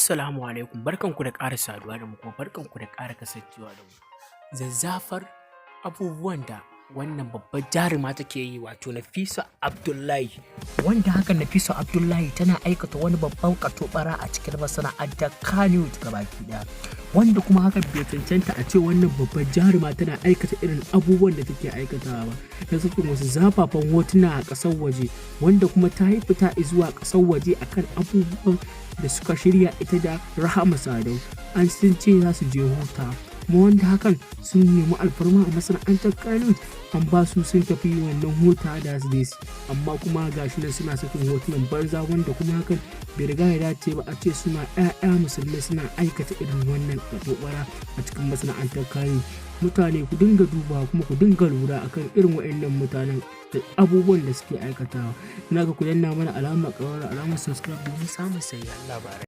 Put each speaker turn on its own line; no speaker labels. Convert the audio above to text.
Assalamu alaikum, barkanku da ƙara saduwa da mu kuma barkanku da ƙara kasancewa da mu. Zazzafar abubuwan da wannan babbar jaruma take yi wato Nafisa Abdullahi, wanda hakan Nafisa Abdullahi tana aikata wani babban katobara a cikin masana'antar Kannywood gabaki ɗaya, wanda kuma hakan bai cancanta a ce wannan babbar jaruma tana aikata irin abubuwan da take aikatawa ba. Ta sakin wasu zafafan hotuna a ƙasar waje, wanda kuma ta yi fita zuwa ƙasar waje akan abubuwan da suka shirya ita da Rahama Sadau. An sun ce za su je huta, kuma wanda hakan sun nemi alfarma a masana'antar Kannywood an ba su sun tafi wannan huta da su dai, amma kuma gashi nan suna sakin hotunan banza, wanda kuma hakan bai riga ya dace ba a ce suna ƴaƴa musulmai suna aikata irin wannan katobara a cikin masana'antar Kannywood. Mutane ku dinga dubawa kuma ku dinga lura akan irin waɗannan mutanen da abubuwan da suke aikatawa. Ina ga ku danna mana alamar ƙarar alamar subscribe domin samun sahihan labarai.